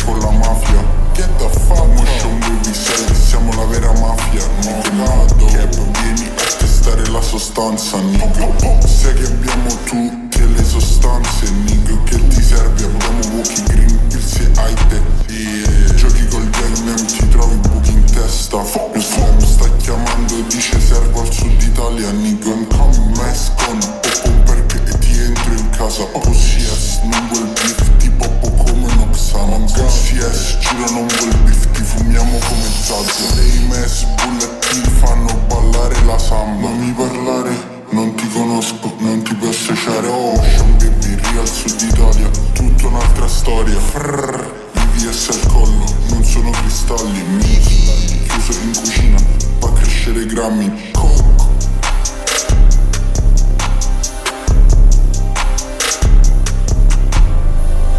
con la mafia. Che da fa? Motion baby, sai che siamo la vera mafia. Nicolado, che vieni a testare la sostanza, nigga. Sai che abbiamo tutte le sostanze, nigga. Che ti serve? Abbiamo walkie green pills e high-tech. Giochi col gang, ti trovi buchi in testa. Mio slam sta chiamando e dice servo al sud Italia, nigga. I'm coming con Popo perché ti entro in casa. OCS, non vuol beef, ti poppo come un Oxana. OCS, giuro non vuol beef, ti fumiamo come Zazza. Ames, bullet ti fanno ballare la samba. Non mi parlare, non ti conosco, non ti posso associare. Ocean baby, real sud Italia, tutta un'altra storia. IVS al collo, non sono cristalli. Miki, chiuso in cucina, fa crescere grammi.